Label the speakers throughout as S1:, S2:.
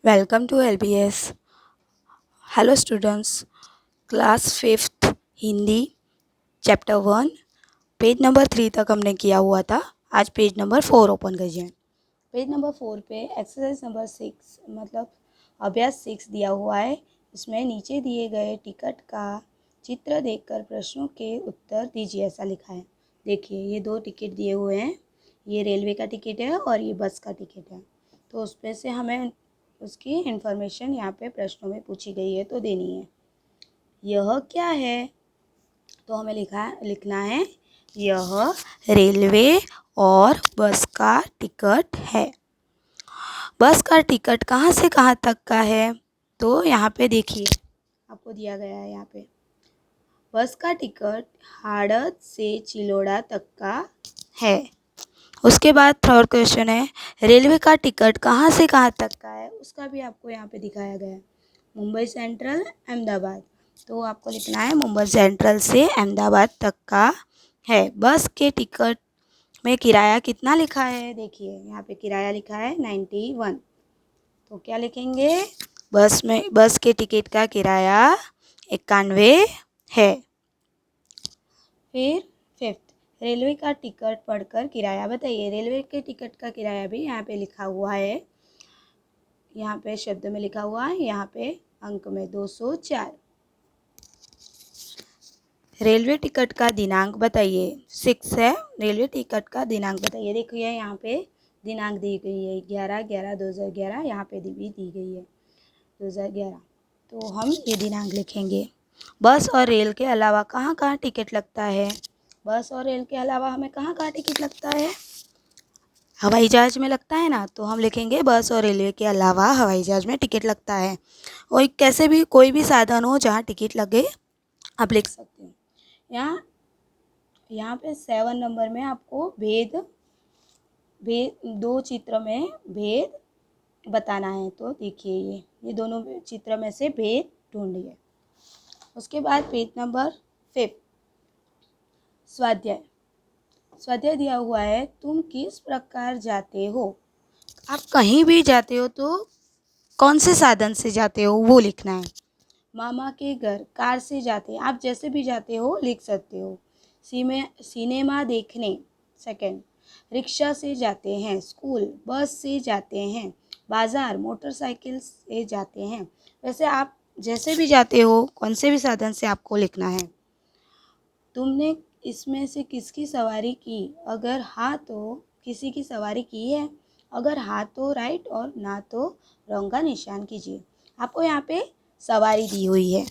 S1: Welcome to LBS. Hello students. Class 5th Hindi chapter 1 page number 3 तक हमने किया हुआ था। आज पेज नंबर 4 ओपन कीजिए। पेज नंबर 4 पे एक्सरसाइज नंबर 6 मतलब अभ्यास 6 दिया हुआ है। इसमें नीचे दिए गए टिकट का चित्र देखकर प्रश्नों के उत्तर दीजिए ऐसा लिखा है। देखिए ये 2 टिकट दिए हुए हैं। ये रेलवे का टिकट है और ये बस का टिकट है। तो उसमें से हमें उसकी इन्फॉर्मेशन यहाँ पे प्रश्नों में पूछी गई है तो देनी है। यह क्या है? तो हमें लिखना है यह रेलवे और बस का टिकट है। बस का टिकट कहाँ से कहाँ तक का है? तो यहाँ पे देखिए आपको दिया गया है। यहाँ पे बस का टिकट हाड़द से चिलोड़ा तक का है। उसके बाद थर्ड क्वेश्चन है रेलवे का टिकट कहाँ से कहाँ तक का है? उसका भी आपको यहाँ पे दिखाया गया है। मुंबई सेंट्रल अहमदाबाद, तो आपको लिखना है मुंबई सेंट्रल से अहमदाबाद तक का है। बस के टिकट में किराया कितना लिखा है? देखिए यहाँ पे किराया लिखा है 91। तो क्या लिखेंगे? बस के टिकट का किराया 91 है। फिर 5th रेलवे का टिकट पढ़कर किराया बताइए। रेलवे के टिकट का किराया भी यहाँ पे लिखा हुआ है। यहाँ पे शब्द में लिखा हुआ है, यहाँ पे अंक में 204। रेलवे टिकट का दिनांक बताइए। 6 है। रेलवे टिकट का दिनांक बताइए। देखिए यहाँ पे दिनांक दी गई है 11/11/2011। यहाँ पे भी दी गई है 2011। तो हम ये दिनांक लिखेंगे। बस और रेल के अलावा कहाँ कहाँ टिकट लगता है? बस और रेल के अलावा हमें कहाँ कहाँ टिकट लगता है? हवाई जहाज़ में लगता है ना, तो हम लिखेंगे बस और रेलवे के अलावा हवाई जहाज़ में टिकट लगता है। और कैसे भी कोई भी साधन हो जहाँ टिकट लगे आप लिख सकते हो। यहाँ यहाँ पे 7 नंबर में आपको भेद भेद 2 चित्र में भेद बताना है। तो देखिए ये दोनों चित्र में से भेद ढूंढिए। उसके बाद पेज नंबर 5 स्वाध्याय। स्वाध्याय दिया हुआ है तुम किस प्रकार जाते हो। आप कहीं भी जाते हो तो कौन से साधन से जाते हो वो लिखना है। मामा के घर कार से जाते हैं। आप जैसे भी जाते हो लिख सकते हो। सिनेमा देखने सेकंड। रिक्शा से जाते हैं। स्कूल बस से जाते हैं। बाज़ार मोटरसाइकिल से जाते हैं। वैसे आप जैसे भी जाते हो कौन से भी साधन से आपको लिखना है। तुमने इसमें से किसकी सवारी की? अगर हाँ तो किसी की सवारी की है? अगर हाँ तो राइट और ना तो रॉन्ग का निशान कीजिए। आपको यहाँ पे सवारी दी हुई है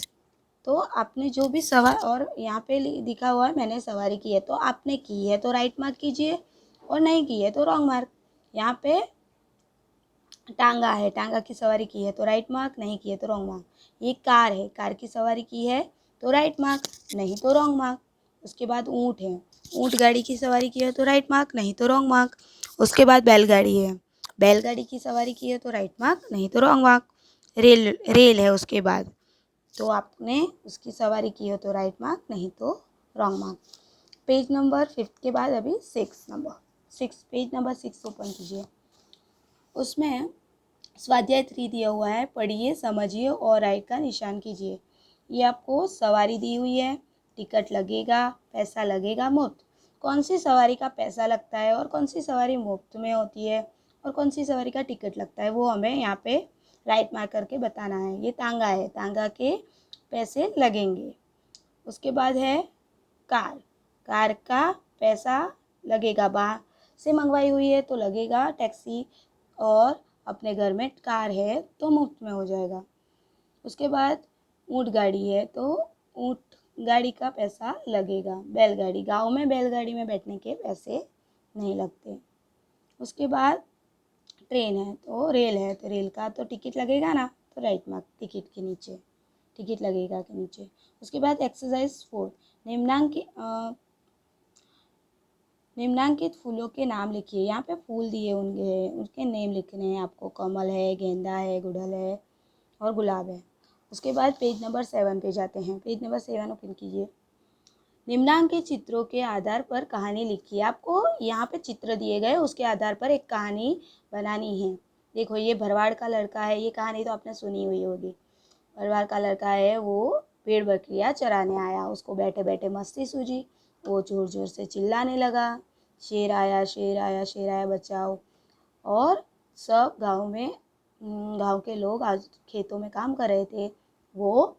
S1: तो आपने जो भी सवार और यहाँ पे दिखा हुआ है मैंने सवारी की है, तो आपने की है तो राइट मार्क कीजिए और नहीं की है तो रॉन्ग मार्क। यहाँ पे टांगा है, टांगा की सवारी की है तो राइट मार्क, नहीं की है तो रॉन्ग मार्क। ये कार है, कार की सवारी की है तो राइट मार्क, नहीं तो रॉन्ग मार्क। उसके बाद ऊँट है, ऊँट गाड़ी की सवारी की है तो राइट मार्क, नहीं तो रॉन्ग मार्क। उसके बाद बैलगाड़ी है, बैलगाड़ी की सवारी की है तो राइट मार्क, नहीं तो रॉन्ग मार्क। रेल रेल है उसके बाद, तो आपने उसकी सवारी की हो तो राइट मार्क, नहीं तो रॉन्ग मार्क। पेज नंबर 5 के बाद अभी 6 पेज नंबर 6 ओपन कीजिए। उसमें स्वाध्याय 3 दिया हुआ है पढ़िए समझिए और राइट का निशान कीजिए। ये आपको सवारी दी हुई है, टिकट लगेगा, पैसा लगेगा मुफ्त। कौन सी सवारी का पैसा लगता है और कौन सी सवारी मुफ्त में होती है और कौन सी सवारी का टिकट लगता है वो हमें यहाँ पे राइट मार्क करके बताना है। ये तांगा है, तांगा के पैसे लगेंगे। उसके बाद है कार, कार का पैसा लगेगा। बाहर से मंगवाई हुई है तो लगेगा टैक्सी, और अपने घर में कार है तो मुफ्त में हो जाएगा। उसके बाद ऊँट गाड़ी है तो ऊँट गाड़ी का पैसा लगेगा। बैलगाड़ी, गांव में बैलगाड़ी में बैठने के पैसे नहीं लगते। उसके बाद ट्रेन है तो रेल है तो रेल का तो टिकट लगेगा ना, तो राइट मार्क टिकट के नीचे, टिकट लगेगा के नीचे। उसके बाद एक्सरसाइज 4 निम्नांकित फूलों के नाम लिखिए। यहाँ पे फूल दिए होंगे, उनके नेम लिखने हैं आपको। कमल है, गेंदा है, गुड़हल है और गुलाब है। उसके बाद पेज नंबर 7 पे जाते हैं। पेज नंबर 7 ओपन कीजिए। निम्नांकित चित्रों के आधार पर कहानी लिखिए। आपको यहाँ पे चित्र दिए गए, उसके आधार पर एक कहानी बनानी है। देखो ये भरवाड़ का लड़का है, ये कहानी तो आपने सुनी हुई होगी। भरवाड़ का लड़का है, वो भेड़ बकरियाँ चराने आया, उसको बैठे बैठे मस्ती सूझी, वो जोर जोर से चिल्लाने लगा, शेर आया शेर आया शेर आया बचाओ। और सब गांव के लोग आज खेतों में काम कर रहे थे, वो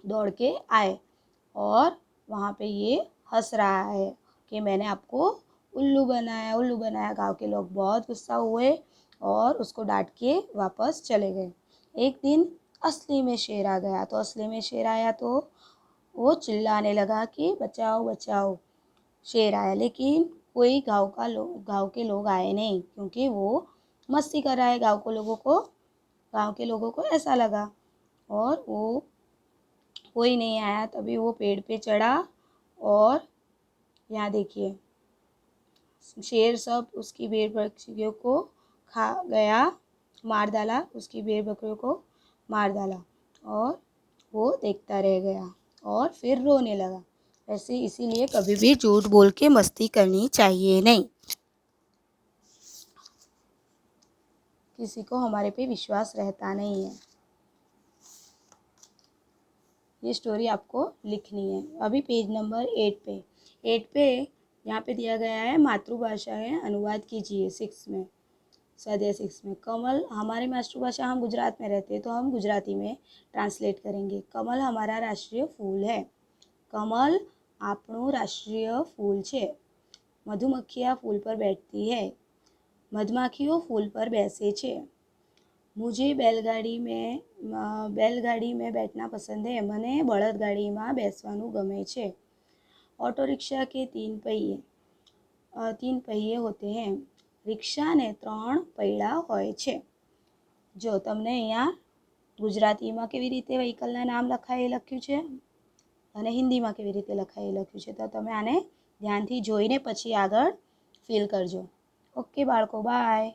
S1: दौड़ के आए और वहाँ पे ये हंस रहा है कि मैंने आपको उल्लू बनाया। गांव के लोग बहुत गुस्सा हुए और उसको डांट के वापस चले गए। एक दिन असली में शेर आ गया, तो असली में शेर आया तो वो चिल्लाने लगा कि बचाओ बचाओ, शेर आया। लेकिन कोई गांव के लोग आए नहीं, क्योंकि वो मस्ती कर रहा है। गांव के लोगों को ऐसा लगा और वो कोई नहीं आया। तभी वो पेड़ पे चढ़ा और यहाँ देखिए शेर सब उसकी भेड़ बकरियों को खा गया, मार डाला, उसकी भेड़ बकरियों को मार डाला और वो देखता रह गया और फिर रोने लगा। ऐसे इसीलिए कभी भी झूठ बोल के मस्ती करनी चाहिए नहीं। किसी को हमारे पे विश्वास रहता नहीं है। ये स्टोरी आपको लिखनी है। अभी पेज नंबर 8 पे यहाँ पे दिया गया है मातृभाषा है, अनुवाद कीजिए 6 में, स्वाध्याय 6 में। कमल हमारी मातृभाषा, हम गुजरात में रहते हैं तो हम गुजराती में ट्रांसलेट करेंगे। कमल हमारा राष्ट्रीय फूल है। कमल આપણું રાષ્ટ્રીય ફૂલ છે। મધુમક્ખિયા ફૂલ પર બેઠતી है। મધમાખીઓ ફૂલ પર બેસે છે। मुझे बैलगाड़ी में बैठना पसंद है। મને બળદગાડીમાં બેસવાનું ગમે છે। ऑटो रिक्शा के 3 पहिए होते हैं। રિક્ષાને 3 પૈડા હોય છે। જો તમને અહીંયા ગુજરાતીમાં કેવી રીતે વ્હીકલના નામ લખ્યું છે અને હિન્દીમાં કેવી રીતે લખ્યું છે, તો તમે આને ધ્યાનથી જોઈને પછી આગળ ફિલ કરજો। ઓકે બાળકો, બાય।